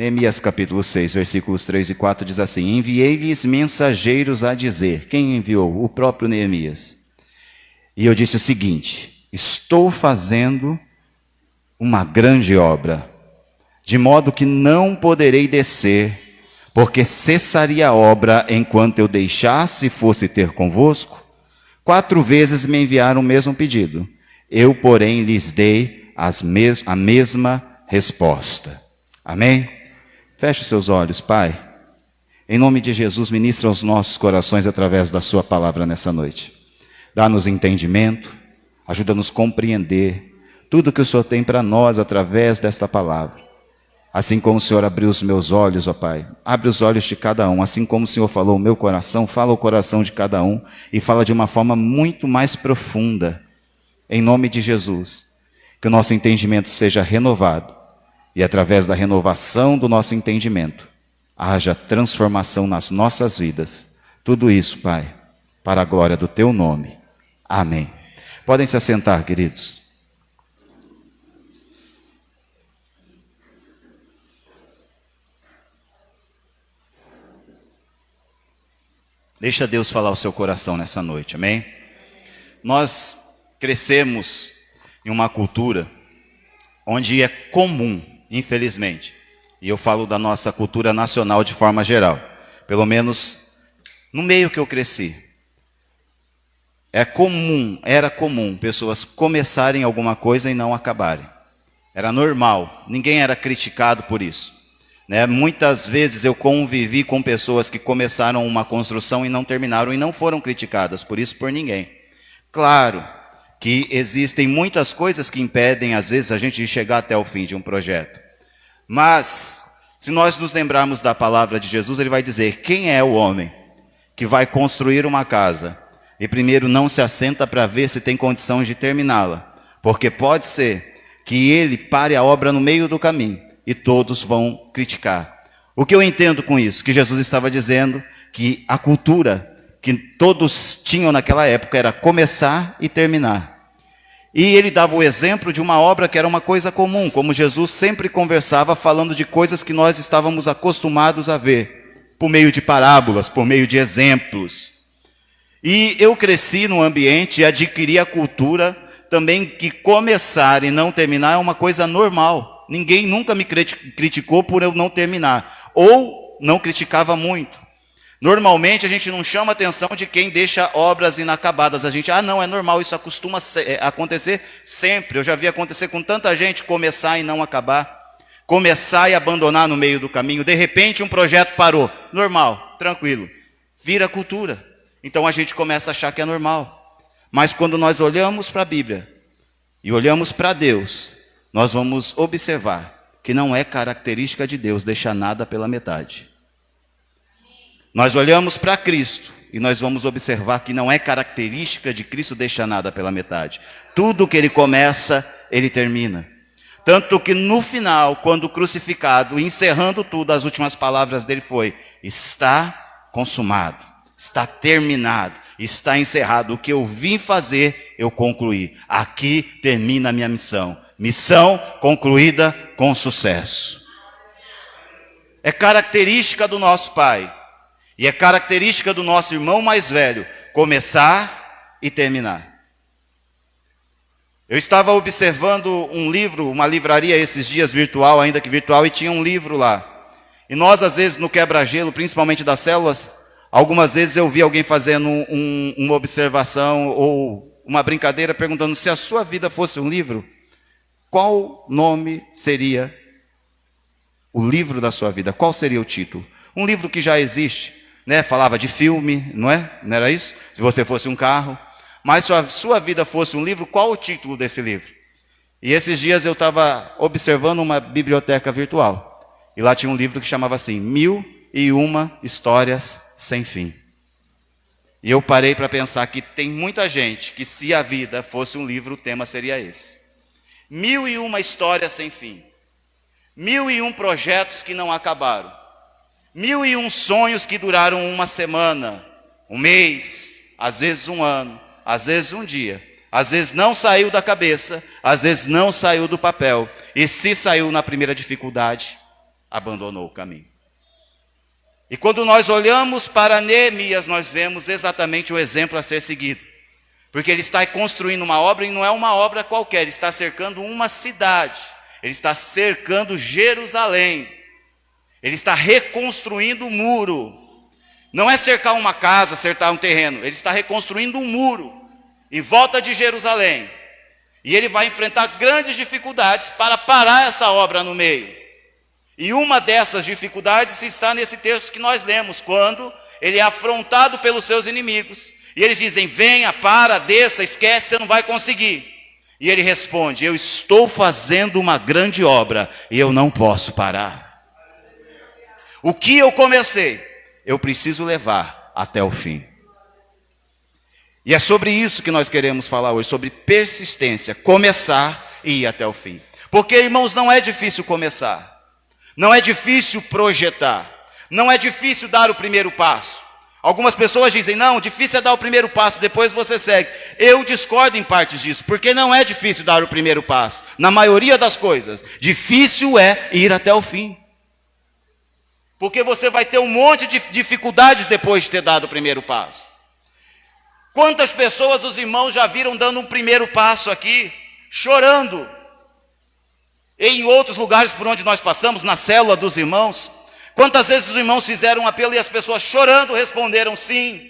Neemias capítulo 6, versículos 3 e 4 diz assim: enviei-lhes mensageiros a dizer. Quem enviou? O próprio Neemias. E eu disse o seguinte: estou fazendo uma grande obra, de modo que não poderei descer, porque cessaria a obra enquanto eu deixasse e fosse ter convosco. 4 vezes me enviaram o mesmo pedido. Eu, porém, lhes dei a mesma resposta. Amém? Feche os seus olhos, Pai. Em nome de Jesus, ministra aos nossos corações através da sua palavra nessa noite. Dá-nos entendimento, ajuda-nos a compreender tudo que o Senhor tem para nós através desta palavra. Assim como o Senhor abriu os meus olhos, ó Pai, abre os olhos de cada um. Assim como o Senhor falou o meu coração, fala o coração de cada um e fala de uma forma muito mais profunda. Em nome de Jesus, que o nosso entendimento seja renovado e através da renovação do nosso entendimento, haja transformação nas nossas vidas. Tudo isso, Pai, para a glória do Teu nome. Amém. Podem se assentar, queridos. Deixa Deus falar o seu coração nessa noite, amém? Nós crescemos em uma cultura onde é comum, infelizmente, e eu falo da nossa cultura nacional de forma geral, pelo menos no meio que eu cresci, era comum pessoas começarem alguma coisa e não acabarem. Era normal, ninguém era criticado por isso. Muitas vezes eu convivi com pessoas que começaram uma construção e não terminaram e não foram criticadas por isso por ninguém. Claro que existem muitas coisas que impedem às vezes a gente de chegar até o fim de um projeto. Mas se nós nos lembrarmos da palavra de Jesus, ele vai dizer: quem é o homem que vai construir uma casa e primeiro não se assenta para ver se tem condição de terminá-la? Porque pode ser que ele pare a obra no meio do caminho e todos vão criticar. O que eu entendo com isso? Que Jesus estava dizendo que a cultura que todos tinham naquela época era começar e terminar. E ele dava o exemplo de uma obra que era uma coisa comum, como Jesus sempre conversava falando de coisas que nós estávamos acostumados a ver, por meio de parábolas, por meio de exemplos. E eu cresci num ambiente e adquiri a cultura também que começar e não terminar é uma coisa normal. Ninguém nunca me criticou por eu não terminar, ou não criticava muito. Normalmente a gente não chama a atenção de quem deixa obras inacabadas. A gente, não, é normal, isso costuma acontecer sempre. Eu já vi acontecer com tanta gente começar e não acabar, começar e abandonar no meio do caminho. De repente um projeto parou, normal, tranquilo, vira cultura. Então a gente começa a achar que é normal. Mas quando nós olhamos para a Bíblia e olhamos para Deus, nós vamos observar que não é característica de Deus deixar nada pela metade. Nós olhamos para Cristo e nós vamos observar que não é característica de Cristo deixar nada pela metade. Tudo que ele começa, ele termina. Tanto que no final, quando crucificado, encerrando tudo, as últimas palavras dele foi: está consumado, está terminado, está encerrado. O que eu vim fazer, eu concluí. Aqui termina a minha missão. Missão concluída com sucesso. É característica do nosso Pai. E é característica do nosso irmão mais velho começar e terminar. Eu estava observando um livro, uma livraria esses dias virtual, ainda que virtual, e tinha um livro lá. E nós às vezes no quebra-gelo, principalmente das células, algumas vezes eu vi alguém fazendo uma observação ou uma brincadeira perguntando: se a sua vida fosse um livro, qual nome seria o livro da sua vida? Qual seria o título? Um livro que já existe, falava de filme, não é? Não era isso? Se você fosse um carro. Mas se a sua vida fosse um livro, qual o título desse livro? E esses dias eu estava observando uma biblioteca virtual. E lá tinha um livro que chamava assim: 1001 Histórias Sem Fim. E eu parei para pensar que tem muita gente que, se a vida fosse um livro, o tema seria esse. 1001 histórias sem fim. 1001 projetos que não acabaram. 1001 sonhos que duraram uma semana, um mês, às vezes um ano, às vezes um dia. Às vezes não saiu da cabeça, às vezes não saiu do papel. E se saiu na primeira dificuldade, abandonou o caminho. E quando nós olhamos para Neemias, nós vemos exatamente o exemplo a ser seguido. Porque ele está construindo uma obra, e não é uma obra qualquer, ele está cercando uma cidade, ele está cercando Jerusalém, ele está reconstruindo o muro. Não é cercar uma casa, cercar um terreno, ele está reconstruindo um muro em volta de Jerusalém. E ele vai enfrentar grandes dificuldades para parar essa obra no meio. E uma dessas dificuldades está nesse texto que nós lemos, quando ele é afrontado pelos seus inimigos. E eles dizem: venha, para, desça, esquece, você não vai conseguir. E ele responde: eu estou fazendo uma grande obra e eu não posso parar. O que eu comecei, eu preciso levar até o fim. E é sobre isso que nós queremos falar hoje, sobre persistência, começar e ir até o fim. Porque, irmãos, não é difícil começar. Não é difícil projetar, não é difícil dar o primeiro passo. Algumas pessoas dizem: não, difícil é dar o primeiro passo, depois você segue. Eu discordo em partes disso, porque não é difícil dar o primeiro passo. Na maioria das coisas, difícil é ir até o fim. Porque você vai ter um monte de dificuldades depois de ter dado o primeiro passo. Quantas pessoas os irmãos já viram dando um primeiro passo aqui, chorando? Em outros lugares por onde nós passamos, na célula dos irmãos, quantas vezes os irmãos fizeram um apelo e as pessoas chorando responderam sim.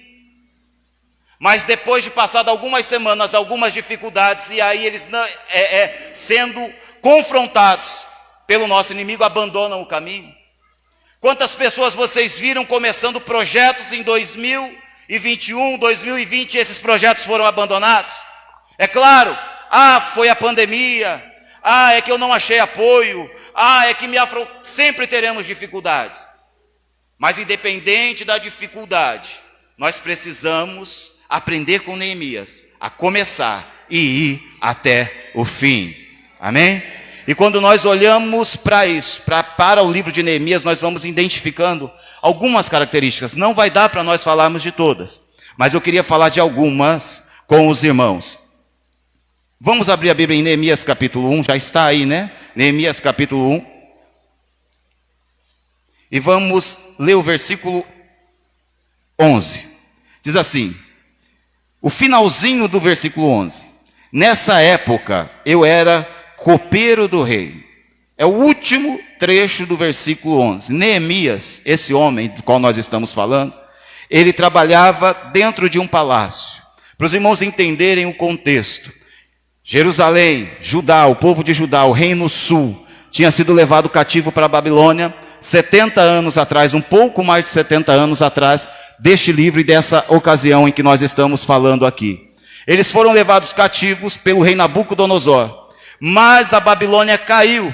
Mas depois de passar algumas semanas, algumas dificuldades, e aí eles sendo confrontados pelo nosso inimigo, abandonam o caminho. Quantas pessoas vocês viram começando projetos em 2021, 2020, e esses projetos foram abandonados? É claro, foi a pandemia, é que eu não achei apoio, é que sempre teremos dificuldades. Mas independente da dificuldade, nós precisamos aprender com Neemias a começar e ir até o fim. Amém? E quando nós olhamos para isso, para o livro de Neemias, nós vamos identificando algumas características. Não vai dar para nós falarmos de todas, mas eu queria falar de algumas com os irmãos. Vamos abrir a Bíblia em Neemias capítulo 1, já está aí, né? Neemias capítulo 1. E vamos ler o versículo 11. Diz assim, o finalzinho do versículo 11. Nessa época eu era copeiro do rei. É o último trecho do versículo 11. Neemias, esse homem do qual nós estamos falando, ele trabalhava dentro de um palácio. Para os irmãos entenderem o contexto. Jerusalém, Judá, o povo de Judá, o reino sul, tinha sido levado cativo para a Babilônia 70 anos atrás, um pouco mais de 70 anos atrás, deste livro e dessa ocasião em que nós estamos falando aqui. Eles foram levados cativos pelo rei Nabucodonosor, mas a Babilônia caiu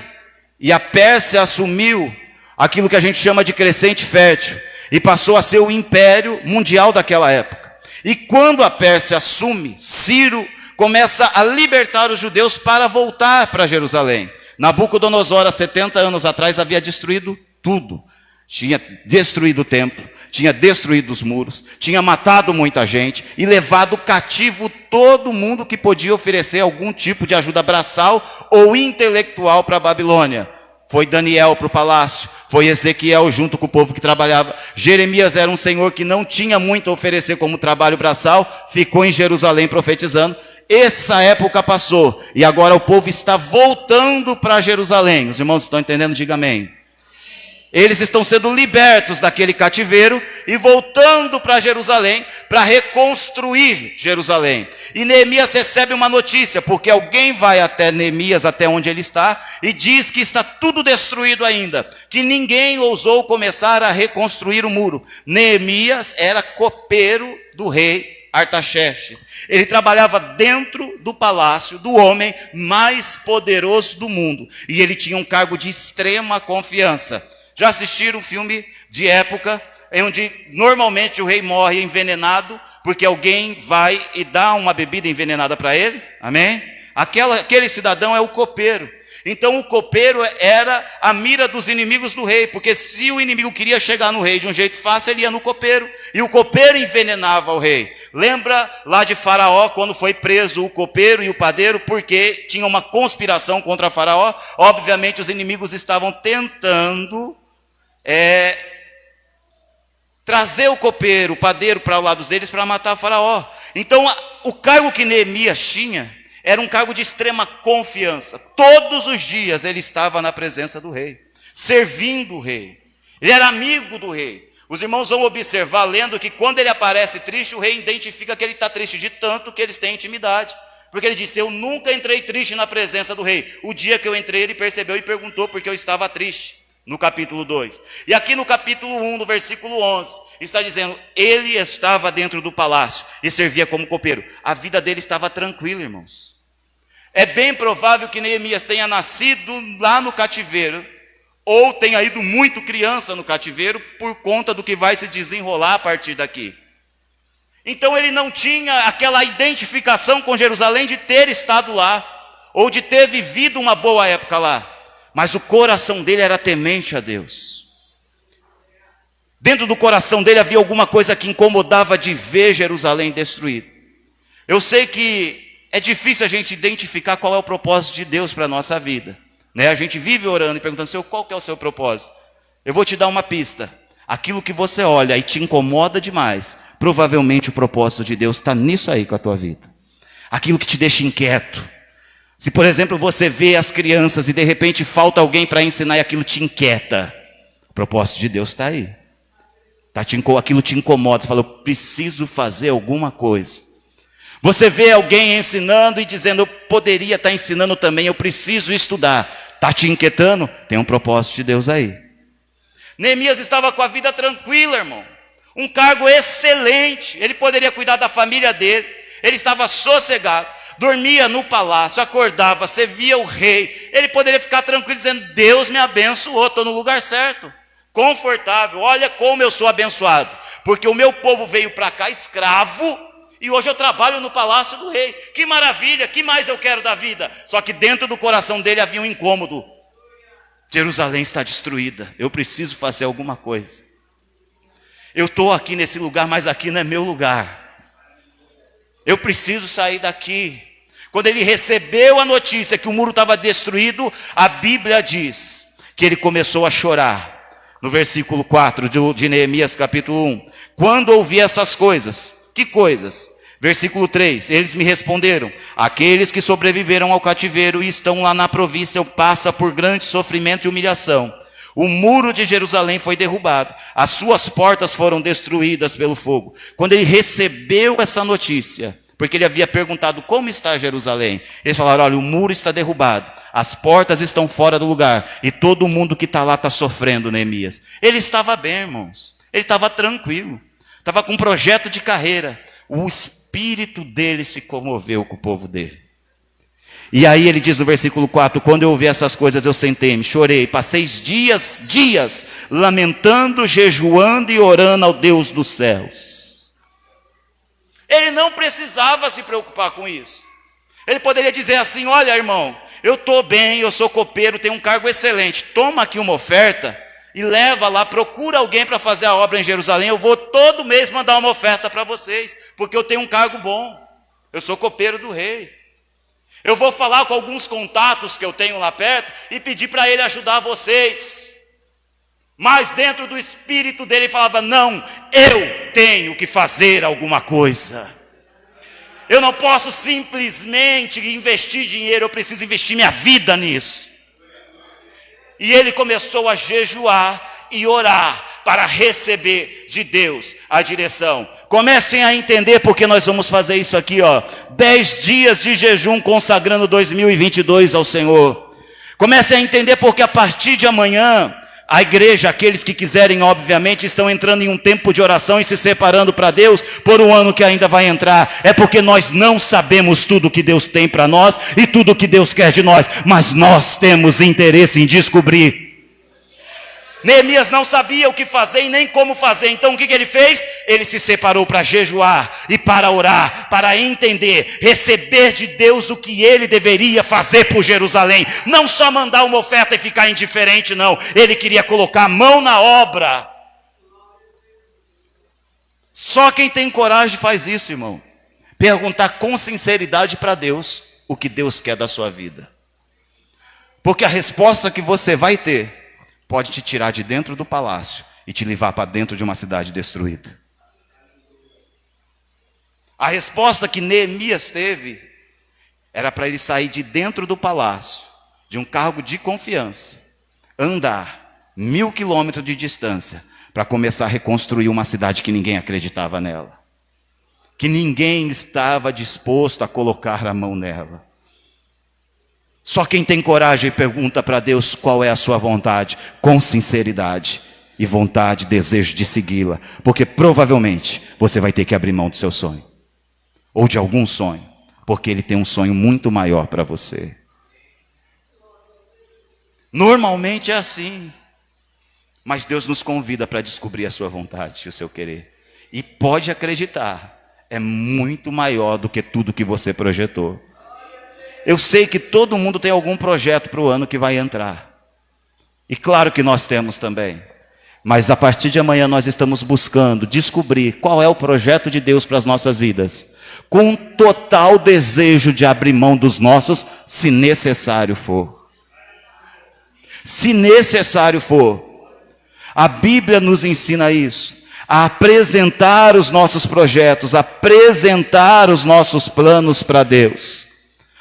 e a Pérsia assumiu aquilo que a gente chama de crescente fértil e passou a ser o império mundial daquela época. E quando a Pérsia assume, Ciro começa a libertar os judeus para voltar para Jerusalém. Nabucodonosor, há 70 anos atrás, havia destruído tudo. Tinha destruído o templo, tinha destruído os muros, tinha matado muita gente e levado cativo todo mundo que podia oferecer algum tipo de ajuda braçal ou intelectual para a Babilônia. Foi Daniel para o palácio, foi Ezequiel junto com o povo que trabalhava. Jeremias era um senhor que não tinha muito a oferecer como trabalho braçal, ficou em Jerusalém profetizando. Essa época passou e agora o povo está voltando para Jerusalém. Os irmãos estão entendendo? Diga amém. Eles estão sendo libertos daquele cativeiro e voltando para Jerusalém para reconstruir Jerusalém. E Neemias recebe uma notícia, porque alguém vai até Neemias, até onde ele está, e diz que está tudo destruído ainda, que ninguém ousou começar a reconstruir o muro. Neemias era copeiro do rei Artaxerxes. Ele trabalhava dentro do palácio do homem mais poderoso do mundo, e ele tinha um cargo de extrema confiança. Já assistiram um filme de época, onde normalmente o rei morre envenenado, porque alguém vai e dá uma bebida envenenada para ele? Amém? Aquele cidadão é o copeiro. Então o copeiro era a mira dos inimigos do rei, porque se o inimigo queria chegar no rei de um jeito fácil, ele ia no copeiro, e o copeiro envenenava o rei. Lembra lá de Faraó, quando foi preso o copeiro e o padeiro, porque tinha uma conspiração contra Faraó? Obviamente os inimigos estavam tentando trazer o copeiro, o padeiro para o lado deles para matar Faraó. Então o cargo que Neemias tinha era um cargo de extrema confiança. Todos os dias ele estava na presença do rei, servindo o rei. Ele era amigo do rei. Os irmãos vão observar, lendo, que quando ele aparece triste, o rei identifica que ele está triste de tanto que eles têm intimidade. Porque ele disse, eu nunca entrei triste na presença do rei. O dia que eu entrei, ele percebeu e perguntou porque eu estava triste. No capítulo 2. E aqui no capítulo 1, no versículo 11, está dizendo, ele estava dentro do palácio e servia como copeiro. A vida dele estava tranquila, irmãos. É bem provável que Neemias tenha nascido lá no cativeiro, ou tenha ido muito criança no cativeiro, por conta do que vai se desenrolar a partir daqui. Então ele não tinha aquela identificação com Jerusalém de ter estado lá, ou de ter vivido uma boa época lá. Mas o coração dele era temente a Deus. Dentro do coração dele havia alguma coisa que incomodava de ver Jerusalém destruída. Eu sei que é difícil a gente identificar qual é o propósito de Deus para a nossa vida, né? A gente vive orando e perguntando, Senhor, qual que é o seu propósito? Eu vou te dar uma pista. Aquilo que você olha e te incomoda demais, provavelmente o propósito de Deus está nisso aí com a tua vida. Aquilo que te deixa inquieto. Se, por exemplo, você vê as crianças e de repente falta alguém para ensinar e aquilo te inquieta, o propósito de Deus está aí. Aquilo te incomoda, você fala, eu preciso fazer alguma coisa. Você vê alguém ensinando e dizendo, eu poderia estar ensinando também, eu preciso estudar. Está te inquietando? Tem um propósito de Deus aí. Neemias estava com a vida tranquila, irmão. Um cargo excelente. Ele poderia cuidar da família dele. Ele estava sossegado. Dormia no palácio, acordava, servia o rei. Ele poderia ficar tranquilo dizendo, Deus me abençoou, estou no lugar certo. Confortável, olha como eu sou abençoado. Porque o meu povo veio para cá escravo e hoje eu trabalho no palácio do rei. Que maravilha, que mais eu quero da vida? Só que dentro do coração dele havia um incômodo. Jerusalém está destruída, eu preciso fazer alguma coisa. Eu estou aqui nesse lugar, mas aqui não é meu lugar. Eu preciso sair daqui. Quando ele recebeu a notícia que o muro estava destruído, a Bíblia diz que ele começou a chorar. No versículo 4 de Neemias capítulo 1. Quando ouvi essas coisas, que coisas? Versículo 3, eles me responderam, aqueles que sobreviveram ao cativeiro e estão lá na província passam por grande sofrimento e humilhação. O muro de Jerusalém foi derrubado, as suas portas foram destruídas pelo fogo. Quando ele recebeu essa notícia, porque ele havia perguntado como está Jerusalém, eles falaram, olha, o muro está derrubado, as portas estão fora do lugar, e todo mundo que está lá está sofrendo, Neemias. Ele estava bem, irmãos, ele estava tranquilo, estava com um projeto de carreira. O espírito dele se comoveu com o povo dele. E aí ele diz no versículo 4, quando eu ouvi essas coisas eu sentei-me, chorei, passei dias lamentando, jejuando e orando ao Deus dos céus. Ele não precisava se preocupar com isso. Ele poderia dizer assim, olha irmão, eu estou bem, eu sou copeiro, tenho um cargo excelente, toma aqui uma oferta e leva lá, procura alguém para fazer a obra em Jerusalém, eu vou todo mês mandar uma oferta para vocês, porque eu tenho um cargo bom, eu sou copeiro do rei. Eu vou falar com alguns contatos que eu tenho lá perto e pedir para ele ajudar vocês. Mas dentro do espírito dele ele falava, não, eu tenho que fazer alguma coisa. Eu não posso simplesmente investir dinheiro, eu preciso investir minha vida nisso. E ele começou a jejuar e orar para receber de Deus a direção. Comecem a entender porque nós vamos fazer isso aqui, 10 dias de jejum consagrando 2022 ao Senhor. Comecem a entender porque a partir de amanhã, a igreja, aqueles que quiserem, obviamente, estão entrando em um tempo de oração e se separando para Deus por um ano que ainda vai entrar. É porque nós não sabemos tudo que Deus tem para nós e tudo que Deus quer de nós, mas nós temos interesse em descobrir. Neemias não sabia o que fazer e nem como fazer, então o que ele fez? Ele se separou para jejuar e para orar, para entender, receber de Deus o que ele deveria fazer por Jerusalém. Não só mandar uma oferta e ficar indiferente, não. Ele queria colocar a mão na obra. Só quem tem coragem faz isso, irmão. Perguntar com sinceridade para Deus o que Deus quer da sua vida. Porque a resposta que você vai ter pode te tirar de dentro do palácio e te levar para dentro de uma cidade destruída. A resposta que Neemias teve era para ele sair de dentro do palácio, de um cargo de confiança, andar 1000 quilômetros de distância para começar a reconstruir uma cidade que ninguém acreditava nela, que ninguém estava disposto a colocar a mão nela. Só quem tem coragem pergunta para Deus qual é a sua vontade, com sinceridade e vontade, desejo de segui-la, porque provavelmente você vai ter que abrir mão do seu sonho, ou de algum sonho, porque Ele tem um sonho muito maior para você. Normalmente é assim, mas Deus nos convida para descobrir a sua vontade e o seu querer. E pode acreditar, é muito maior do que tudo que você projetou. Eu sei que todo mundo tem algum projeto para o ano que vai entrar. E claro que nós temos também. Mas a partir de amanhã nós estamos buscando descobrir qual é o projeto de Deus para as nossas vidas. Com total desejo de abrir mão dos nossos, se necessário for. Se necessário for. A Bíblia nos ensina isso. A apresentar os nossos projetos, apresentar os nossos planos para Deus.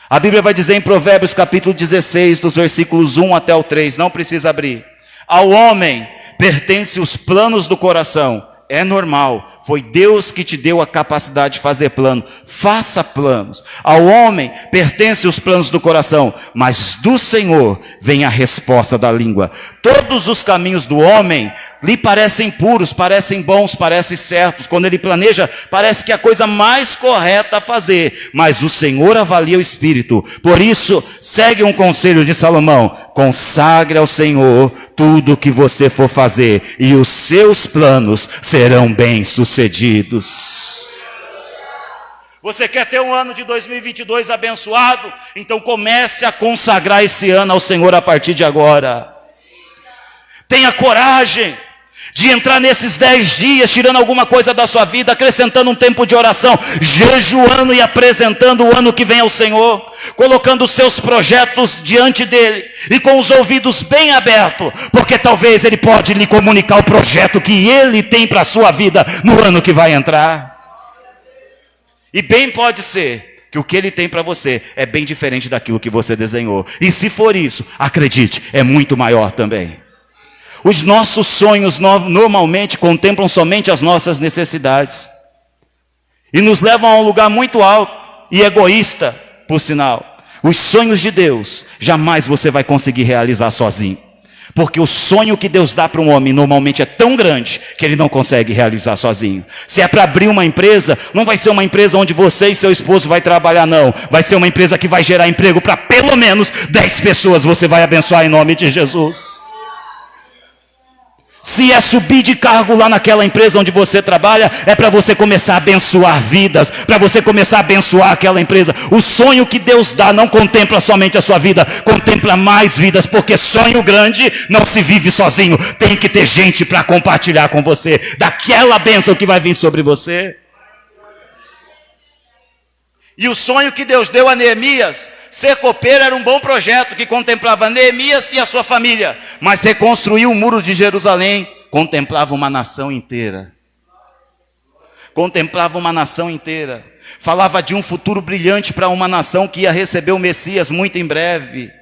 A Bíblia vai dizer em Provérbios capítulo 16, dos versículos 1 até o 3, não precisa abrir. Ao homem pertence os planos do coração. É normal, foi Deus que te deu a capacidade de fazer plano. Faça planos. Ao homem pertence os planos do coração, mas do Senhor vem a resposta da língua. Todos os caminhos do homem lhe parecem puros, parecem bons, parecem certos. Quando ele planeja, parece que é a coisa mais correta a fazer. Mas o Senhor avalia o espírito. Por isso, segue um conselho de Salomão: consagre ao Senhor tudo o que você for fazer, e os seus planos serão bem-sucedidos. Você quer ter um ano de 2022 abençoado? Então comece a consagrar esse ano ao Senhor a partir de agora. Tenha coragem de entrar nesses 10 dias, tirando alguma coisa da sua vida, acrescentando um tempo de oração, jejuando e apresentando o ano que vem ao Senhor, colocando os seus projetos diante dEle, e com os ouvidos bem abertos, porque talvez Ele pode lhe comunicar o projeto que Ele tem para a sua vida no ano que vai entrar. E bem pode ser que o que Ele tem para você é bem diferente daquilo que você desenhou, e se for isso, acredite, é muito maior também. Os nossos sonhos normalmente contemplam somente as nossas necessidades e nos levam a um lugar muito alto e egoísta, por sinal. Os sonhos de Deus jamais você vai conseguir realizar sozinho, porque o sonho que Deus dá para um homem normalmente é tão grande que ele não consegue realizar sozinho. Se é para abrir uma empresa, não vai ser uma empresa onde você e seu esposo vai trabalhar, não. Vai ser uma empresa que vai gerar emprego para pelo menos 10 pessoas. Você vai abençoar em nome de Jesus. Se é subir de cargo lá naquela empresa onde você trabalha, é para você começar a abençoar vidas, para você começar a abençoar aquela empresa. O sonho que Deus dá não contempla somente a sua vida, contempla mais vidas, porque sonho grande não se vive sozinho. Tem que ter gente para compartilhar com você daquela bênção que vai vir sobre você. E o sonho que Deus deu a Neemias, ser copeiro, era um bom projeto que contemplava Neemias e a sua família. Mas reconstruir o muro de Jerusalém contemplava uma nação inteira. Contemplava uma nação inteira. Falava de um futuro brilhante para uma nação que ia receber o Messias muito em breve.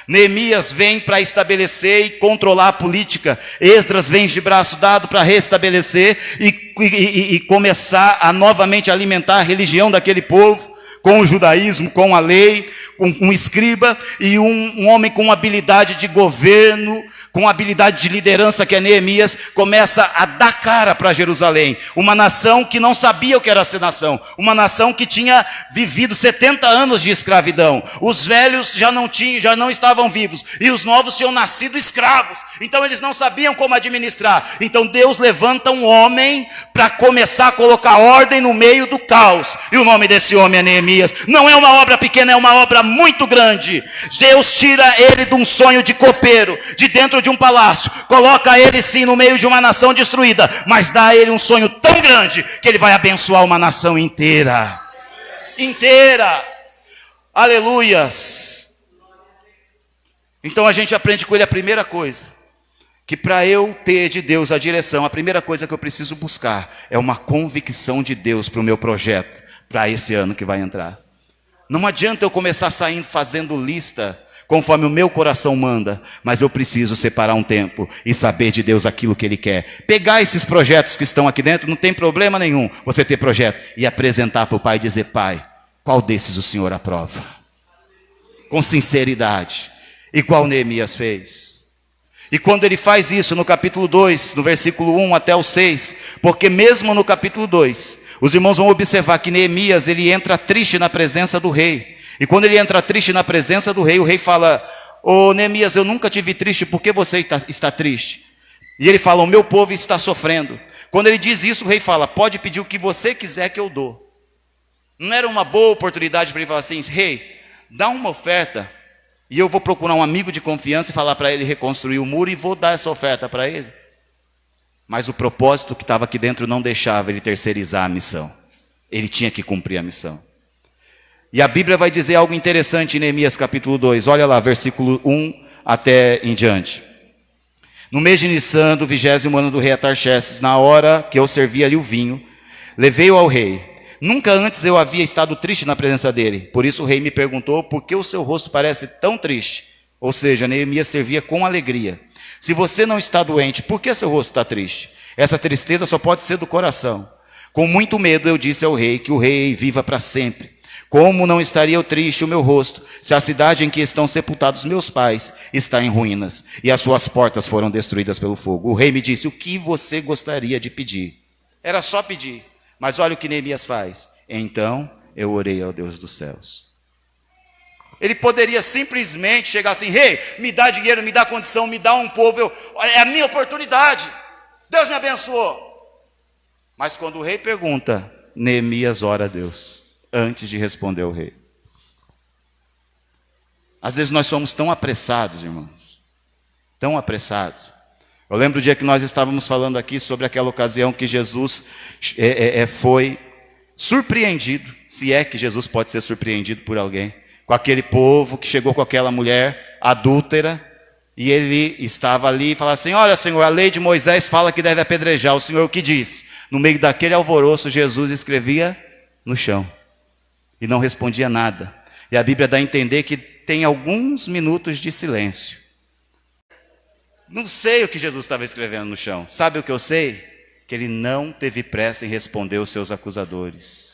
Neemias vem para estabelecer e controlar a política. Esdras vem de braço dado para restabelecer e começar a novamente alimentar a religião daquele povo, com o judaísmo, com a lei, com um escriba e um homem com habilidade de governo, com habilidade de liderança, que é Neemias, começa a dar cara para Jerusalém. Uma nação que não sabia o que era ser nação. Uma nação que tinha vivido 70 anos de escravidão. Os velhos já não estavam vivos. E os novos tinham nascido escravos. Então eles não sabiam como administrar. Então Deus levanta um homem para começar a colocar ordem no meio do caos. E o nome desse homem é Neemias. Neemias. Não é uma obra pequena, é uma obra muito grande. Deus tira ele de um sonho de copeiro, de dentro de um palácio, coloca ele sim no meio de uma nação destruída, mas dá a ele um sonho tão grande que ele vai abençoar uma nação inteira. Inteira. Aleluias. Então a gente aprende com ele a primeira coisa, que para eu ter de Deus a direção, a primeira coisa que eu preciso buscar é uma convicção de Deus para o meu projeto, para esse ano que vai entrar. Não adianta eu começar saindo fazendo lista conforme o meu coração manda, mas eu preciso separar um tempo e saber de Deus aquilo que Ele quer. Pegar esses projetos que estão aqui dentro, não tem problema nenhum você ter projeto, e apresentar para o Pai e dizer: Pai, qual desses o Senhor aprova? Com sinceridade, igual Neemias fez. E quando ele faz isso no capítulo 2, no versículo 1 até o 6, porque mesmo no capítulo 2, os irmãos vão observar que Neemias, ele entra triste na presença do rei. E quando ele entra triste na presença do rei, o rei fala: ô Neemias, eu nunca te vi triste, por que você está triste? E ele fala: o meu povo está sofrendo. Quando ele diz isso, o rei fala: pode pedir o que você quiser que eu dou. Não era uma boa oportunidade para ele falar assim: rei, dá uma oferta, e eu vou procurar um amigo de confiança e falar para ele reconstruir o muro e vou dar essa oferta para ele? Mas o propósito que estava aqui dentro não deixava ele terceirizar a missão. Ele tinha que cumprir a missão. E a Bíblia vai dizer algo interessante em Neemias capítulo 2. Olha lá, versículo 1 até em diante. No mês de Nissan, do 20º ano do rei Atarxerxes, na hora que eu servia ali o vinho, levei-o ao rei. Nunca antes eu havia estado triste na presença dele. Por isso o rei me perguntou: por que o seu rosto parece tão triste? Ou seja, Neemias servia com alegria. Se você não está doente, por que seu rosto está triste? Essa tristeza só pode ser do coração. Com muito medo eu disse ao rei que o rei viva para sempre. Como não estaria eu triste o meu rosto, se a cidade em que estão sepultados meus pais está em ruínas, e as suas portas foram destruídas pelo fogo? O rei me disse: o que você gostaria de pedir? Era só pedir. Mas olha o que Neemias faz. Então eu orei ao Deus dos céus. Ele poderia simplesmente chegar assim: rei, me dá dinheiro, me dá condição, me dá um povo, é a minha oportunidade, Deus me abençoou. Mas quando o rei pergunta, Neemias ora a Deus, antes de responder ao rei. Às vezes nós somos tão apressados, irmãos, tão apressados. Eu lembro o dia que nós estávamos falando aqui sobre aquela ocasião que Jesus foi surpreendido, se é que Jesus pode ser surpreendido por alguém, com aquele povo que chegou com aquela mulher adúltera, e ele estava ali e falava assim: olha, Senhor, a lei de Moisés fala que deve apedrejar, o Senhor o que diz? No meio daquele alvoroço, Jesus escrevia no chão e não respondia nada. E a Bíblia dá a entender que tem alguns minutos de silêncio. Não sei o que Jesus estava escrevendo no chão. Sabe o que eu sei? Que ele não teve pressa em responder os seus acusadores.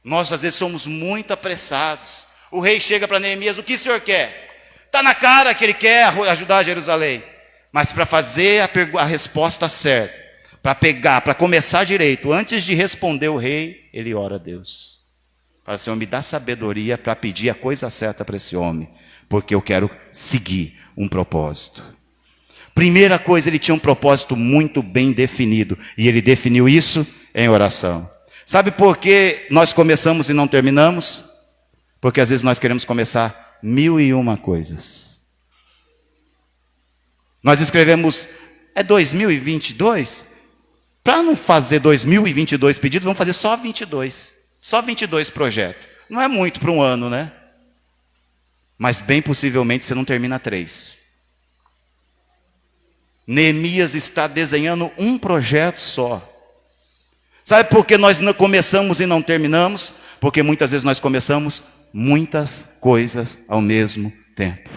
Nós às vezes somos muito apressados. O rei chega para Neemias: o que o senhor quer? Está na cara que ele quer ajudar Jerusalém. Mas para fazer a resposta certa, para começar direito, antes de responder o rei, ele ora a Deus. Fala: Senhor, me dá sabedoria para pedir a coisa certa para esse homem, porque eu quero seguir um propósito. Primeira coisa, ele tinha um propósito muito bem definido, e ele definiu isso em oração. Sabe por que nós começamos e não terminamos? Porque às vezes nós queremos começar 1001 coisas. Nós escrevemos: é 2022? Para não fazer 2022 pedidos, vamos fazer só 22. Só 22 projetos. Não é muito para um ano, né? Mas bem possivelmente você não termina 3. Neemias está desenhando um projeto só. Sabe por que nós não começamos e não terminamos? Porque muitas vezes nós começamos muitas coisas ao mesmo tempo.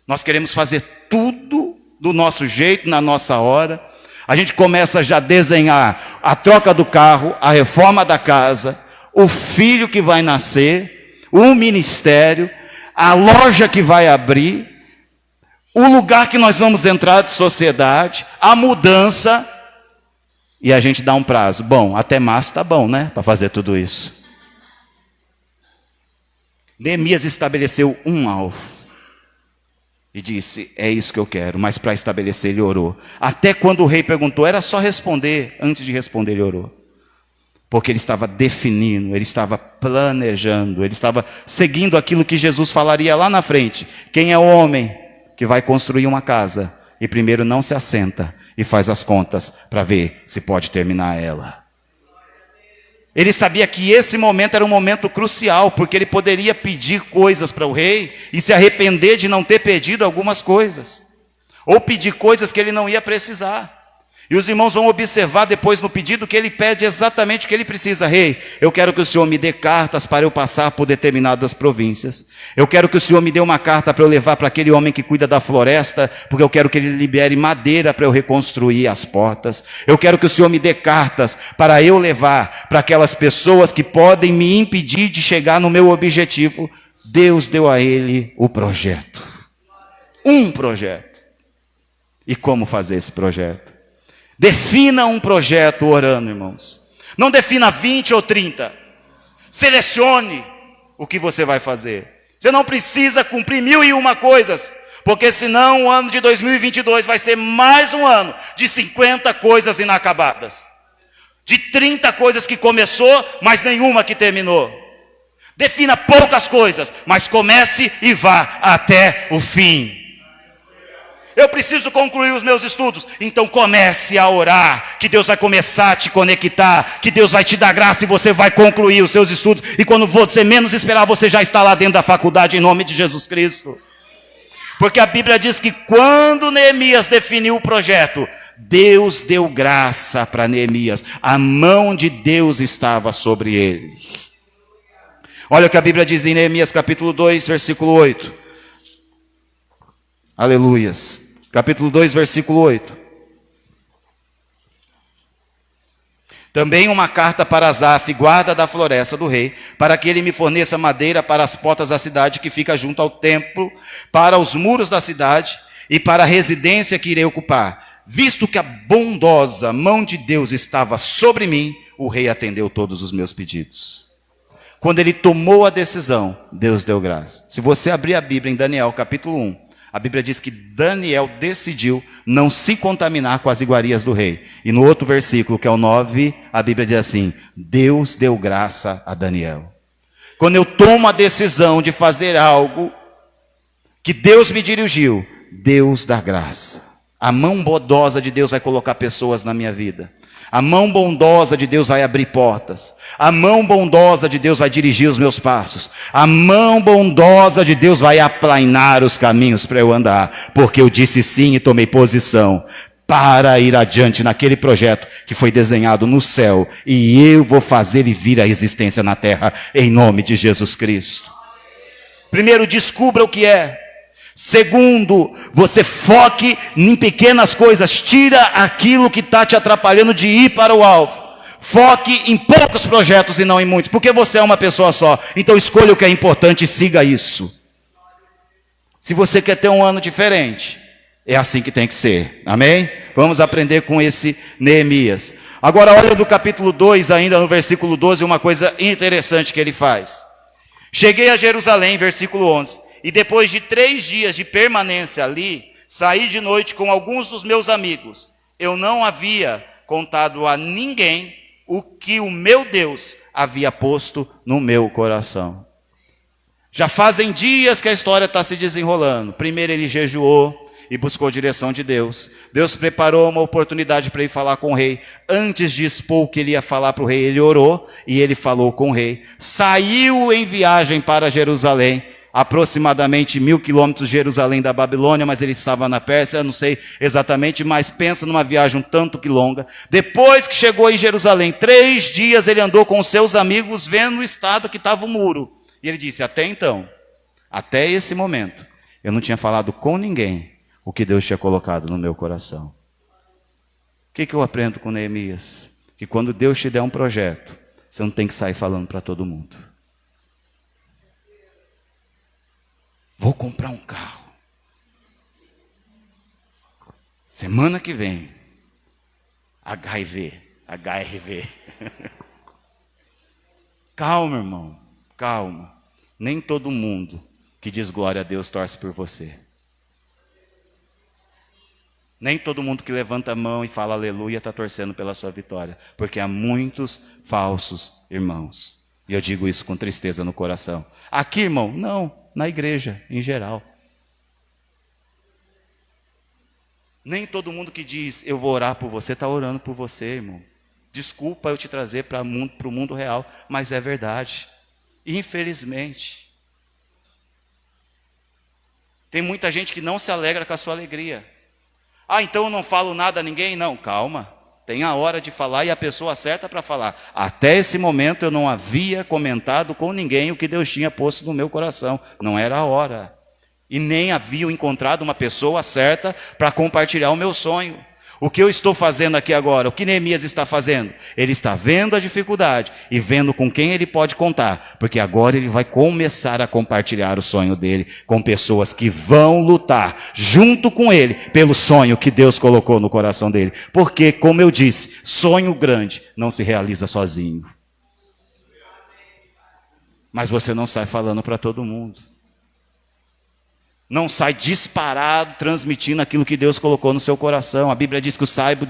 Nós queremos fazer tudo do nosso jeito, na nossa hora. A gente começa já a desenhar a troca do carro, a reforma da casa, o filho que vai nascer, o ministério, a loja que vai abrir, o lugar que nós vamos entrar de sociedade, a mudança, e a gente dá um prazo. Bom, até março está bom, né? Para fazer tudo isso. Neemias estabeleceu um alvo e disse: é isso que eu quero. Mas para estabelecer ele orou. Até quando o rei perguntou, era só responder. Antes de responder ele orou. Porque ele estava definindo, ele estava planejando, ele estava seguindo aquilo que Jesus falaria lá na frente. Quem é o homem que vai construir uma casa e primeiro não se assenta e faz as contas para ver se pode terminar ela? Ele sabia que esse momento era um momento crucial, porque ele poderia pedir coisas para o rei e se arrepender de não ter pedido algumas coisas, ou pedir coisas que ele não ia precisar. E os irmãos vão observar depois no pedido que ele pede exatamente o que ele precisa. Rei, eu quero que o Senhor me dê cartas para eu passar por determinadas províncias. Eu quero que o Senhor me dê uma carta para eu levar para aquele homem que cuida da floresta, porque eu quero que ele libere madeira para eu reconstruir as portas. Eu quero que o Senhor me dê cartas para eu levar para aquelas pessoas que podem me impedir de chegar no meu objetivo. Deus deu a ele o projeto. Um projeto. E como fazer esse projeto? Defina um projeto orando, irmãos. Não defina 20 ou 30. Selecione o que você vai fazer. Você não precisa cumprir 1001 coisas, porque senão o ano de 2022 vai ser mais um ano de 50 coisas inacabadas. De 30 coisas que começou, mas nenhuma que terminou. Defina poucas coisas, mas comece e vá até o fim. Eu preciso concluir os meus estudos. Então comece a orar, que Deus vai começar a te conectar, que Deus vai te dar graça e você vai concluir os seus estudos. E quando você menos esperar, você já está lá dentro da faculdade, em nome de Jesus Cristo. Porque a Bíblia diz que quando Neemias definiu o projeto, Deus deu graça para Neemias. A mão de Deus estava sobre ele. Olha o que a Bíblia diz em Neemias capítulo 2, versículo 8. Aleluias. Capítulo 2, versículo 8. Também uma carta para Asaf, guarda da floresta do rei, para que ele me forneça madeira para as portas da cidade que fica junto ao templo, para os muros da cidade e para a residência que irei ocupar. Visto que a bondosa mão de Deus estava sobre mim, o rei atendeu todos os meus pedidos. Quando ele tomou a decisão, Deus deu graça. Se você abrir a Bíblia em Daniel capítulo 1, a Bíblia diz que Daniel decidiu não se contaminar com as iguarias do rei. E no outro versículo, que é o 9, a Bíblia diz assim: Deus deu graça a Daniel. Quando eu tomo a decisão de fazer algo que Deus me dirigiu, Deus dá graça. A mão bondosa de Deus vai colocar pessoas na minha vida. A mão bondosa de Deus vai abrir portas. A mão bondosa de Deus vai dirigir os meus passos. A mão bondosa de Deus vai aplainar os caminhos para eu andar. Porque eu disse sim e tomei posição para ir adiante naquele projeto que foi desenhado no céu. E eu vou fazer ele vir à existência na terra, em nome de Jesus Cristo. Primeiro, descubra o que é. Segundo, você foque em pequenas coisas. Tira aquilo que está te atrapalhando de ir para o alvo. Foque em poucos projetos e não em muitos. Porque você é uma pessoa só. Então escolha o que é importante e siga isso. Se você quer ter um ano diferente, é assim que tem que ser. Amém? Vamos aprender com esse Neemias. Agora olha do capítulo 2, ainda no versículo 12, uma coisa interessante que ele faz. Cheguei a Jerusalém, versículo 11. E depois de 3 dias de permanência ali, saí de noite com alguns dos meus amigos. Eu não havia contado a ninguém o que o meu Deus havia posto no meu coração. Já fazem dias que a história está se desenrolando. Primeiro ele jejuou e buscou direção de Deus. Deus preparou uma oportunidade para ele falar com o rei. Antes de expor o que ele ia falar para o rei, ele orou e ele falou com o rei. Saiu em viagem para Jerusalém. Aproximadamente 1000 quilômetros de Jerusalém da Babilônia, mas ele estava na Pérsia, não sei exatamente, mas pensa numa viagem um tanto que longa. Depois que chegou em Jerusalém, 3 dias ele andou com seus amigos, vendo o estado que estava o muro. E ele disse: até então, até esse momento, eu não tinha falado com ninguém o que Deus tinha colocado no meu coração. O que eu aprendo com Neemias? Que quando Deus te der um projeto, você não tem que sair falando para todo mundo. Vou comprar um carro. Semana que vem. HRV. Calma, irmão. Calma. Nem todo mundo que diz glória a Deus torce por você. Nem todo mundo que levanta a mão e fala aleluia está torcendo pela sua vitória, porque há muitos falsos irmãos. E eu digo isso com tristeza no coração. Aqui, irmão, não, na igreja, em geral. Nem todo mundo que diz, eu vou orar por você, está orando por você, irmão. Desculpa eu te trazer para o mundo real, mas é verdade. Infelizmente. Tem muita gente que não se alegra com a sua alegria. Ah, então eu não falo nada a ninguém? Não, calma. Tem a hora de falar e a pessoa certa para falar. Até esse momento eu não havia comentado com ninguém o que Deus tinha posto no meu coração. Não era a hora. E nem havia encontrado uma pessoa certa para compartilhar o meu sonho. O que eu estou fazendo aqui agora? O que Neemias está fazendo? Ele está vendo a dificuldade e vendo com quem ele pode contar. Porque agora ele vai começar a compartilhar o sonho dele com pessoas que vão lutar junto com ele pelo sonho que Deus colocou no coração dele. Porque, como eu disse, sonho grande não se realiza sozinho. Mas você não sai falando para todo mundo. Não sai disparado, transmitindo aquilo que Deus colocou no seu coração. A Bíblia diz que o sábio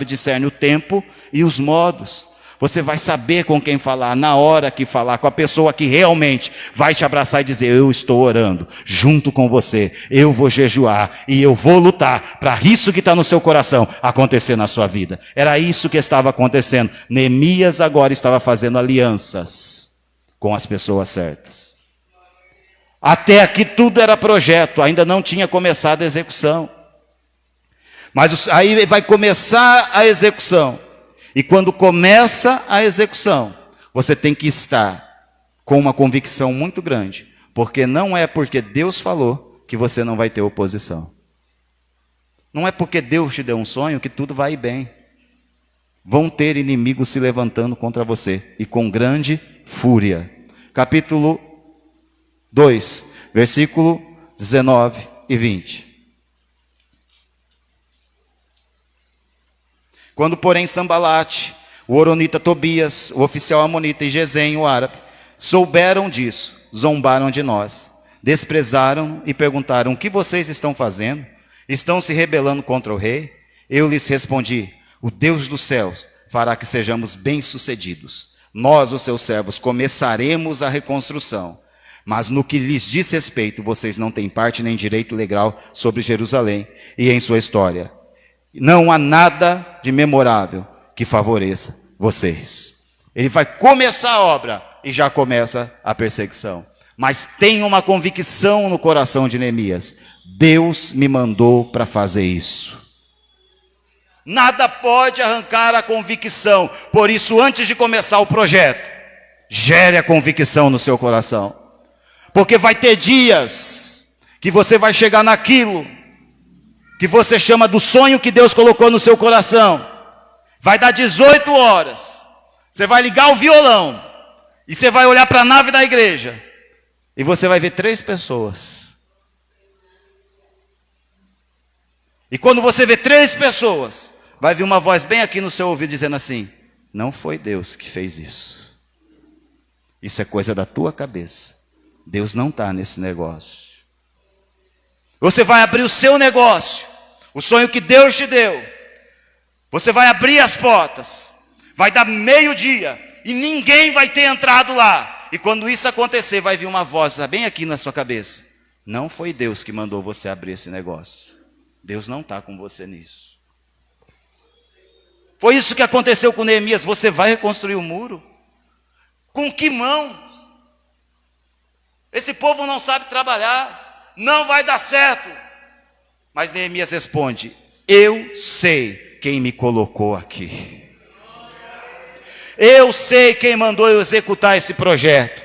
discerne o tempo e os modos. Você vai saber com quem falar, na hora que falar, com a pessoa que realmente vai te abraçar e dizer, eu estou orando junto com você, eu vou jejuar e eu vou lutar para isso que está no seu coração acontecer na sua vida. Era isso que estava acontecendo. Neemias agora estava fazendo alianças com as pessoas certas. Até aqui tudo era projeto, ainda não tinha começado a execução. Mas aí vai começar a execução. E quando começa a execução, você tem que estar com uma convicção muito grande. Porque não é porque Deus falou que você não vai ter oposição. Não é porque Deus te deu um sonho que tudo vai bem. Vão ter inimigos se levantando contra você. E com grande fúria. Capítulo 2, versículo 19 e 20. Quando, porém, Sambalate, o horonita Tobias, o oficial amonita e Gesem, o árabe, souberam disso, zombaram de nós, desprezaram e perguntaram, o que vocês estão fazendo? Estão se rebelando contra o rei? Eu lhes respondi, o Deus dos céus fará que sejamos bem-sucedidos. Nós, os seus servos, começaremos a reconstrução. Mas no que lhes diz respeito, vocês não têm parte nem direito legal sobre Jerusalém e em sua história. Não há nada de memorável que favoreça vocês. Ele vai começar a obra e já começa a perseguição. Mas tem uma convicção no coração de Neemias. Deus me mandou para fazer isso. Nada pode arrancar a convicção. Por isso, antes de começar o projeto, gere a convicção no seu coração. Porque vai ter dias que você vai chegar naquilo que você chama do sonho que Deus colocou no seu coração. Vai dar 18 horas. Você vai ligar o violão. E você vai olhar para a nave da igreja. E você vai ver 3 pessoas. E quando você vê 3 pessoas, vai vir uma voz bem aqui no seu ouvido dizendo assim, não foi Deus que fez isso. Isso é coisa da tua cabeça. Deus não está nesse negócio. Você vai abrir o seu negócio, o sonho que Deus te deu. Você vai abrir as portas, vai dar meio-dia e ninguém vai ter entrado lá. E quando isso acontecer, vai vir uma voz bem aqui na sua cabeça. Não foi Deus que mandou você abrir esse negócio. Deus não está com você nisso. Foi isso que aconteceu com Neemias. Você vai reconstruir o muro? Com que mão? Esse povo não sabe trabalhar, não vai dar certo. Mas Neemias responde, eu sei quem me colocou aqui. Eu sei quem mandou eu executar esse projeto.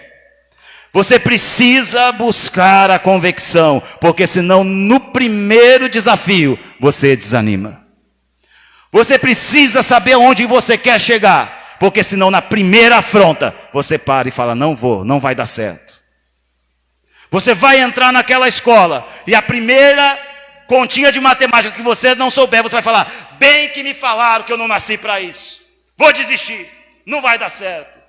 Você precisa buscar a convicção, porque senão no primeiro desafio você desanima. Você precisa saber onde você quer chegar, porque senão na primeira afronta você para e fala, não vou, não vai dar certo. Você vai entrar naquela escola e a primeira continha de matemática que você não souber, você vai falar, bem que me falaram que eu não nasci para isso. Vou desistir, não vai dar certo.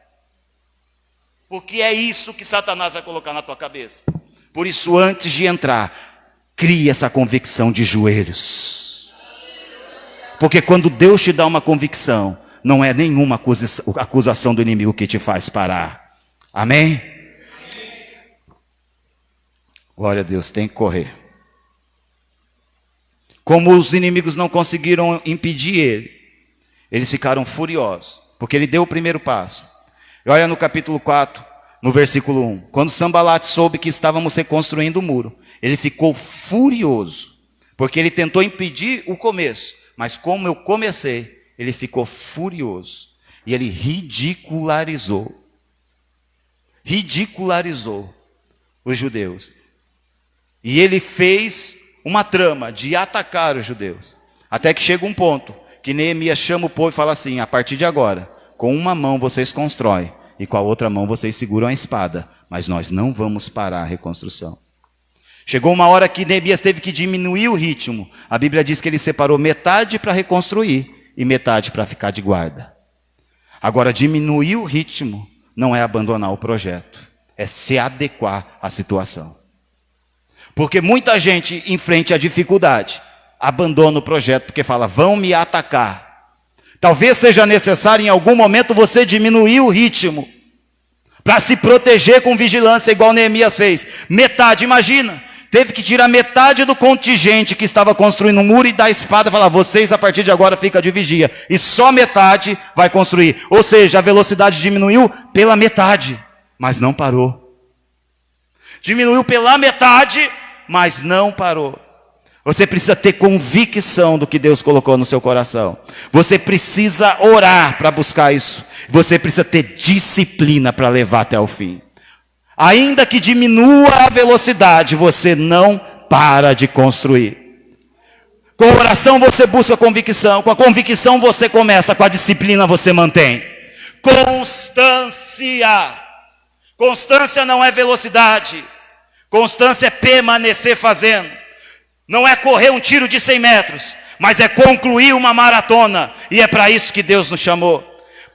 Porque é isso que Satanás vai colocar na tua cabeça. Por isso, antes de entrar, crie essa convicção de joelhos. Porque quando Deus te dá uma convicção, não é nenhuma acusação do inimigo que te faz parar. Amém? Glória a Deus, tem que correr. Como os inimigos não conseguiram impedir ele, eles ficaram furiosos, porque ele deu o primeiro passo. E olha no capítulo 4, no versículo 1. Quando Sambalate soube que estávamos reconstruindo o muro, ele ficou furioso, porque ele tentou impedir o começo. Mas como eu comecei, ele ficou furioso. E ele ridicularizou os judeus. E ele fez uma trama de atacar os judeus. Até que chega um ponto que Neemias chama o povo e fala assim: a partir de agora, com uma mão vocês constroem e com a outra mão vocês seguram a espada, mas nós não vamos parar a reconstrução. Chegou uma hora que Neemias teve que diminuir o ritmo. A Bíblia diz que ele separou metade para reconstruir e metade para ficar de guarda. Agora, diminuir o ritmo não é abandonar o projeto, é se adequar à situação. Porque muita gente, em frente à dificuldade, abandona o projeto porque fala: vão me atacar. Talvez seja necessário em algum momento você diminuir o ritmo para se proteger com vigilância, igual Neemias fez. Metade, imagina, teve que tirar metade do contingente que estava construindo um muro e dar a espada e falar: vocês a partir de agora ficam de vigia. E só metade vai construir. Ou seja, a velocidade diminuiu pela metade, mas não parou. Diminuiu pela metade, mas não parou. Você precisa ter convicção do que Deus colocou no seu coração. Você precisa orar para buscar isso. Você precisa ter disciplina para levar até o fim. Ainda que diminua a velocidade, você não para de construir. Com a oração você busca convicção. Com a convicção você começa. Com a disciplina você mantém. Constância. Constância não é velocidade. Constância é permanecer fazendo. Não é correr um tiro de 100 metros, mas é concluir uma maratona. E é para isso que Deus nos chamou.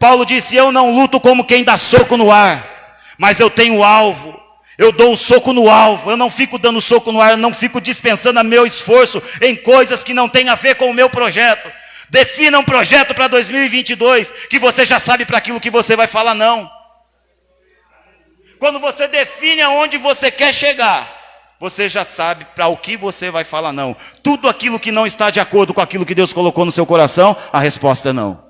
Paulo disse: eu não luto como quem dá soco no ar, mas eu tenho alvo. Eu dou o soco no alvo. Eu não fico dando soco no ar, eu não fico dispensando meu esforço em coisas que não têm a ver com o meu projeto. Defina um projeto para 2022, que você já sabe para aquilo que você vai falar não. Quando você define aonde você quer chegar, você já sabe para o que você vai falar não. Tudo aquilo que não está de acordo com aquilo que Deus colocou no seu coração, a resposta é não.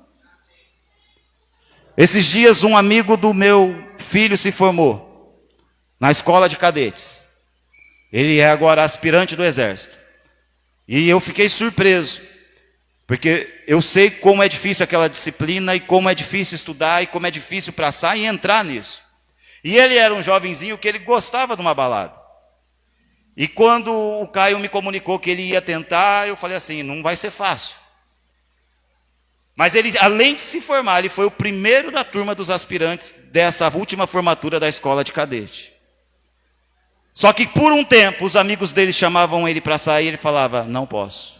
Esses dias um amigo do meu filho se formou na escola de cadetes. Ele é agora aspirante do exército. E eu fiquei surpreso, porque eu sei como é difícil aquela disciplina e como é difícil estudar e como é difícil passar e entrar nisso. E ele era um jovenzinho que ele gostava de uma balada. E quando o Caio me comunicou que ele ia tentar, eu falei assim: não vai ser fácil. Mas ele, além de se formar, ele foi o primeiro da turma dos aspirantes dessa última formatura da escola de cadete. Só que por um tempo, os amigos dele chamavam ele para sair e ele falava: não posso.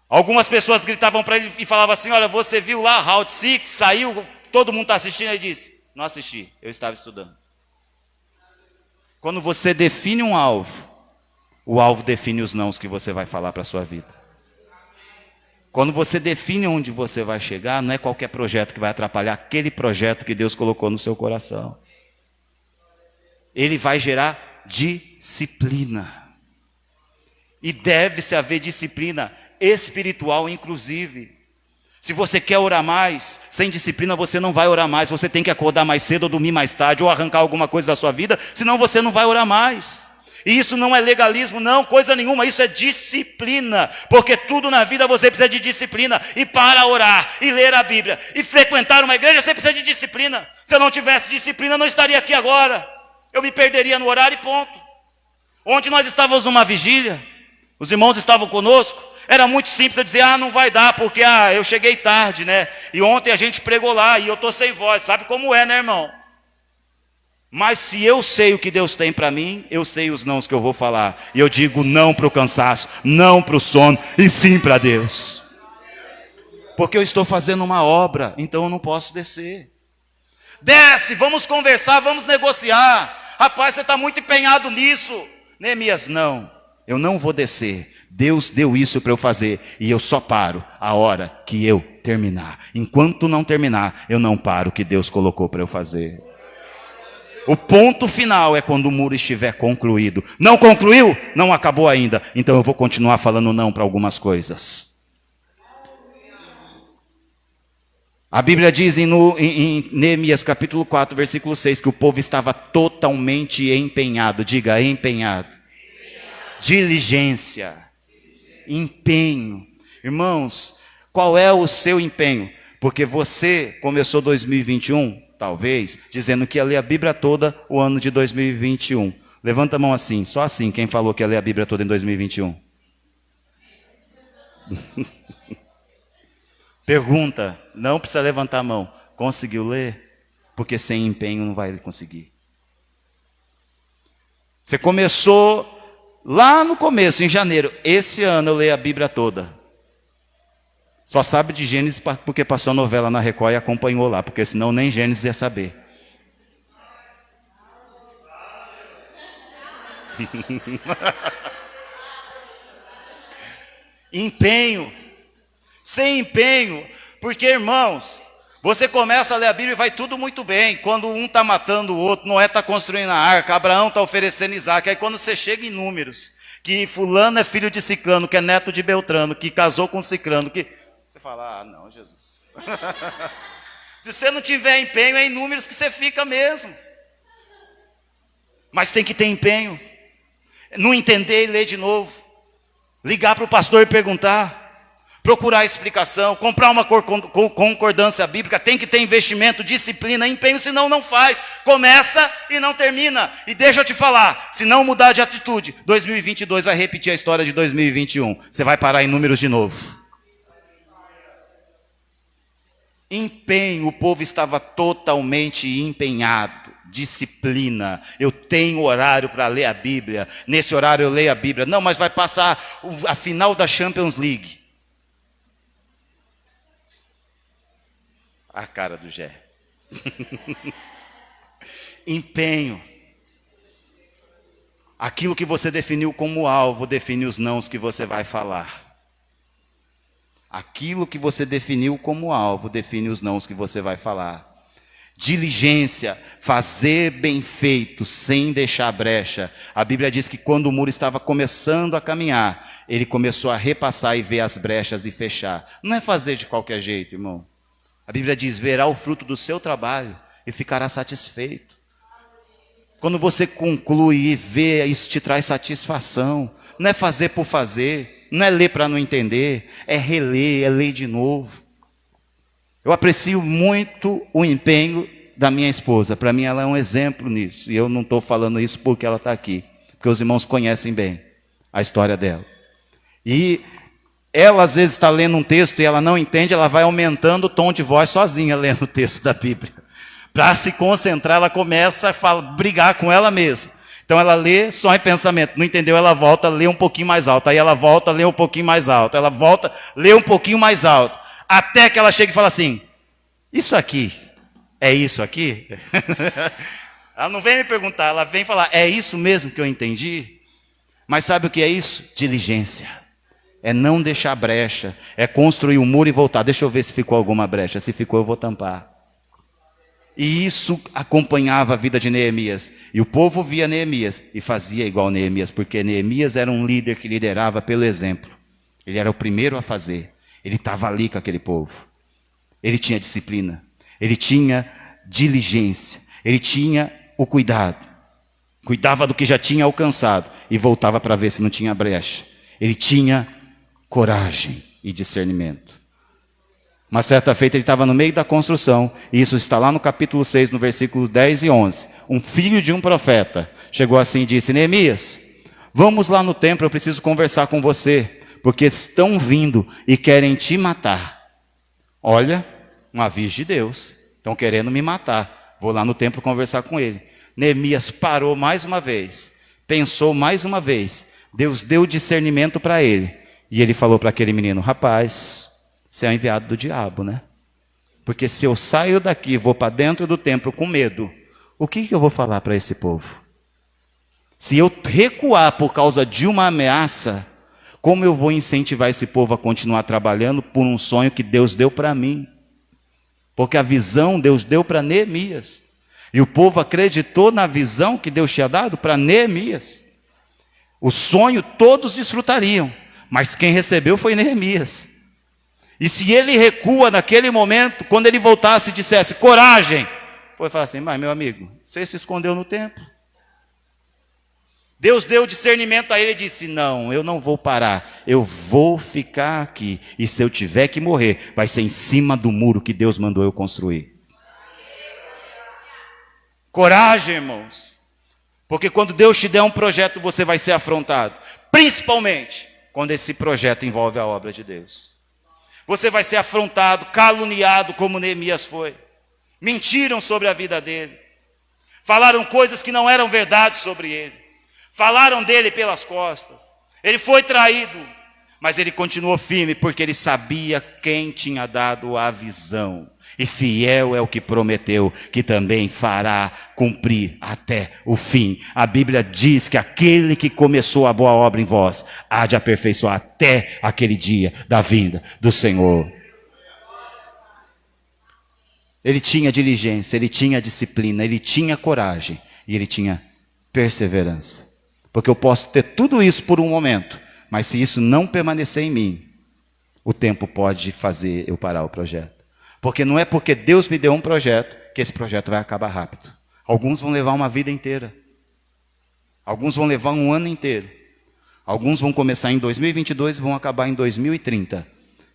Algumas pessoas gritavam para ele e falavam assim: olha, você viu lá, Round 6, saiu, todo mundo está assistindo? Ele disse: não assisti, eu estava estudando. Quando você define um alvo, o alvo define os nãos que você vai falar para a sua vida. Quando você define onde você vai chegar, não é qualquer projeto que vai atrapalhar aquele projeto que Deus colocou no seu coração. Ele vai gerar disciplina. E deve-se haver disciplina espiritual, inclusive. Se você quer orar mais, sem disciplina você não vai orar mais. Você tem que acordar mais cedo ou dormir mais tarde, ou arrancar alguma coisa da sua vida, senão você não vai orar mais. E isso não é legalismo, não, coisa nenhuma, isso é disciplina. Porque tudo na vida você precisa de disciplina. E para orar, e ler a Bíblia, e frequentar uma igreja, você precisa de disciplina. Se eu não tivesse disciplina, eu não estaria aqui agora. Eu me perderia no horário e ponto. Ontem nós estávamos numa vigília, os irmãos estavam conosco. Era muito simples eu dizer: não vai dar, porque eu cheguei tarde, né? E ontem a gente pregou lá, e eu estou sem voz. Sabe como é, né, irmão? Mas se eu sei o que Deus tem para mim, eu sei os nãos que eu vou falar. E eu digo não para o cansaço, não para o sono, e sim para Deus. Porque eu estou fazendo uma obra, então eu não posso descer. Desce, vamos conversar, vamos negociar. Rapaz, você está muito empenhado nisso. Neemias: não, eu não vou descer. Deus deu isso para eu fazer e eu só paro a hora que eu terminar. Enquanto não terminar, eu não paro o que Deus colocou para eu fazer. O ponto final é quando o muro estiver concluído. Não concluiu? Não acabou ainda. Então eu vou continuar falando não para algumas coisas. A Bíblia diz em Neemias capítulo 4, versículo 6, que o povo estava totalmente empenhado. Diga, empenhado. Diligência. Empenho. Irmãos, qual é o seu empenho? Porque você começou 2021, talvez, dizendo que ia ler a Bíblia toda o ano de 2021. Levanta a mão assim, só assim, quem falou que ia ler a Bíblia toda em 2021? Pergunta, não precisa levantar a mão. Conseguiu ler? Porque sem empenho não vai conseguir. Você começou lá no começo, em janeiro. Esse ano eu leio a Bíblia toda. Só sabe de Gênesis porque passou a novela na Record e acompanhou lá. Porque senão nem Gênesis ia saber. Empenho. Sem empenho. Porque, irmãos, você começa a ler a Bíblia e vai tudo muito bem. Quando um está matando o outro, Noé está construindo a arca, Abraão está oferecendo Isaac. Aí quando você chega em Números, que fulano é filho de Ciclano, que é neto de Beltrano, que casou com Ciclano, que... Você fala, não, Jesus. Se você não tiver empenho, é em Números que você fica mesmo. Mas tem que ter empenho. Não entender e ler de novo. Ligar para o pastor e perguntar. Procurar explicação, comprar uma concordância bíblica, tem que ter investimento, disciplina, empenho, senão não faz. Começa e não termina. E deixa eu te falar, se não mudar de atitude, 2022 vai repetir a história de 2021. Você vai parar em Números de novo. Empenho, o povo estava totalmente empenhado. Disciplina, eu tenho horário para ler a Bíblia, nesse horário eu leio a Bíblia. Não, mas vai passar a final da Champions League. A cara do Gé. Empenho. Aquilo que você definiu como alvo, define os nãos que você vai falar. Aquilo que você definiu como alvo, define os nãos que você vai falar. Diligência, fazer bem feito, sem deixar brecha. A Bíblia diz que quando o muro estava começando a caminhar, ele começou a repassar e ver as brechas e fechar. Não é fazer de qualquer jeito, irmão. A Bíblia diz, verá o fruto do seu trabalho e ficará satisfeito. Quando você conclui e vê, isso te traz satisfação. Não é fazer por fazer, não é ler para não entender, é reler, é ler de novo. Eu aprecio muito o empenho da minha esposa. Para mim ela é um exemplo nisso. E eu não estou falando isso porque ela está aqui. Porque os irmãos conhecem bem a história dela. E ela às vezes está lendo um texto e ela não entende, ela vai aumentando o tom de voz sozinha lendo o texto da Bíblia. Para se concentrar, ela começa a brigar com ela mesma. Então ela lê só em pensamento, não entendeu? Ela volta, lê um pouquinho mais alto. Aí ela volta, lê um pouquinho mais alto. Ela volta, lê um pouquinho mais alto. Até que ela chega e fala assim, isso aqui, é isso aqui? Ela não vem me perguntar, ela vem falar, é isso mesmo que eu entendi? Mas sabe o que é isso? Diligência. É não deixar brecha, é construir um muro e voltar. Deixa eu ver se ficou alguma brecha. Se ficou, eu vou tampar. E isso acompanhava a vida de Neemias. E o povo via Neemias e fazia igual Neemias, porque Neemias era um líder que liderava pelo exemplo. Ele era o primeiro a fazer. Ele estava ali com aquele povo. Ele tinha disciplina. Ele tinha diligência. Ele tinha o cuidado. Cuidava do que já tinha alcançado e voltava para ver se não tinha brecha. Ele tinha coragem e discernimento. Uma certa feita ele estava no meio da construção, e isso está lá no capítulo 6, no versículo 10 e 11. Um filho de um profeta chegou assim e disse, Neemias, vamos lá no templo, eu preciso conversar com você, porque estão vindo e querem te matar. Olha, um aviso de Deus, estão querendo me matar, vou lá no templo conversar com ele. Neemias parou mais uma vez, pensou mais uma vez, Deus deu discernimento para ele. E ele falou para aquele menino, rapaz, você é um enviado do diabo, né? Porque se eu saio daqui e vou para dentro do templo com medo, o que eu vou falar para esse povo? Se eu recuar por causa de uma ameaça, Como eu vou incentivar esse povo a continuar trabalhando por um sonho que Deus deu para mim? Porque a visão Deus deu para Neemias. E o povo acreditou na visão que Deus tinha dado para Neemias. O sonho todos desfrutariam, mas quem recebeu foi Neemias. E se ele recua naquele momento, quando ele voltasse e dissesse, coragem, foi falar assim, mas meu amigo, você se escondeu no templo. Deus deu discernimento a ele e disse, não, eu não vou parar, eu vou ficar aqui. E se eu tiver que morrer, vai ser em cima do muro que Deus mandou eu construir. Coragem, irmãos. Porque quando Deus te der um projeto, você vai ser afrontado. Principalmente quando esse projeto envolve a obra de Deus. Você vai ser afrontado, caluniado, como Neemias foi. Mentiram sobre a vida dele. Falaram coisas que não eram verdade sobre ele. Falaram dele pelas costas. Ele foi traído, mas ele continuou firme, porque ele sabia quem tinha dado a visão. E fiel é o que prometeu, que também fará cumprir até o fim. A Bíblia diz que aquele que começou a boa obra em vós, há de aperfeiçoar até aquele dia da vinda do Senhor. Ele tinha diligência, ele tinha disciplina, ele tinha coragem e ele tinha perseverança. Porque eu posso ter tudo isso por um momento, mas se isso não permanecer em mim, o tempo pode fazer eu parar o projeto. Porque não é porque Deus me deu um projeto que esse projeto vai acabar rápido. Alguns vão levar uma vida inteira. Alguns vão levar um ano inteiro. Alguns vão começar em 2022 e vão acabar em 2030.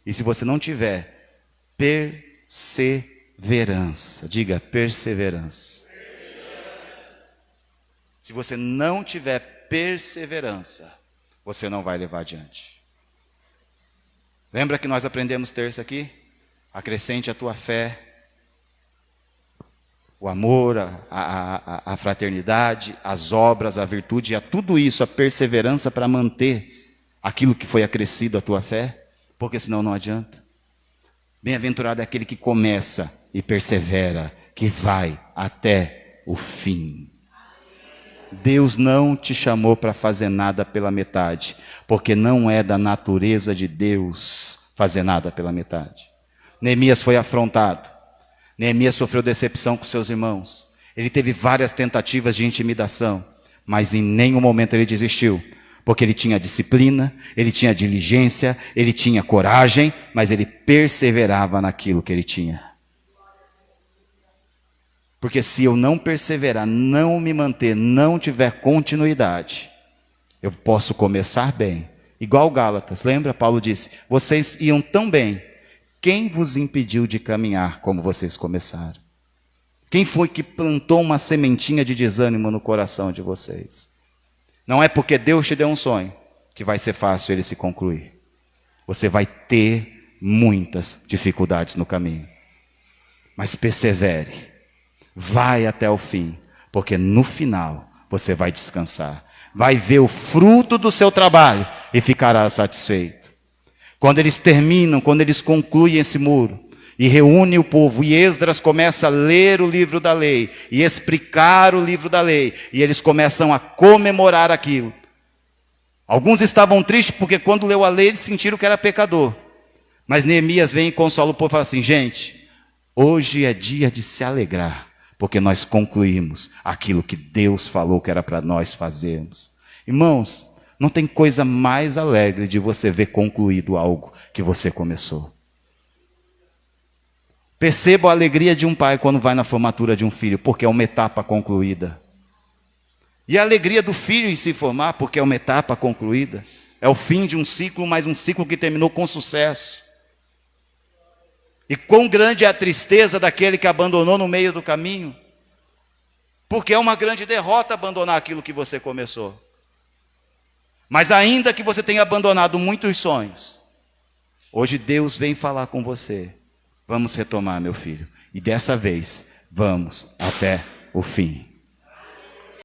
E se você não tiver perseverança, diga perseverança. Se você não tiver perseverança, você não vai levar adiante. Lembra que nós aprendemos terça aqui? Acrescente a tua fé, o amor, a fraternidade, as obras, a virtude, e a tudo isso, a perseverança para manter aquilo que foi acrescido à tua fé, porque senão não adianta. Bem-aventurado é aquele que começa e persevera, que vai até o fim. Deus não te chamou para fazer nada pela metade, porque não é da natureza de Deus fazer nada pela metade. Neemias foi afrontado. Neemias sofreu decepção com seus irmãos. Ele teve várias tentativas de intimidação, mas em nenhum momento ele desistiu, porque ele tinha disciplina, ele tinha diligência, ele tinha coragem, mas ele perseverava naquilo que ele tinha. Porque se eu não perseverar, não me manter, não tiver continuidade, eu posso começar bem. Igual Gálatas, lembra? Paulo disse, vocês iam tão bem, quem vos impediu de caminhar como vocês começaram? Quem foi que plantou uma sementinha de desânimo no coração de vocês? Não é porque Deus te deu um sonho que vai ser fácil ele se concluir. Você vai ter muitas dificuldades no caminho. Mas persevere. Vai até o fim, porque no final você vai descansar. Vai ver o fruto do seu trabalho e ficará satisfeito. Quando eles terminam, quando eles concluem esse muro e reúnem o povo, e Esdras começa a ler o livro da lei e explicar o livro da lei, e eles começam a comemorar aquilo. Alguns estavam tristes porque quando leu a lei eles sentiram que era pecador. Mas Neemias vem e consola o povo e fala assim, gente, hoje é dia de se alegrar, porque nós concluímos aquilo que Deus falou que era para nós fazermos. Irmãos, não tem coisa mais alegre de você ver concluído algo que você começou. Perceba a alegria de um pai quando vai na formatura de um filho, porque é uma etapa concluída. E a alegria do filho em se formar, porque é uma etapa concluída. É o fim de um ciclo, mas um ciclo que terminou com sucesso. E quão grande é a tristeza daquele que abandonou no meio do caminho. Porque é uma grande derrota abandonar aquilo que você começou. Mas ainda que você tenha abandonado muitos sonhos, hoje Deus vem falar com você. Vamos retomar, meu filho. E dessa vez, vamos até o fim.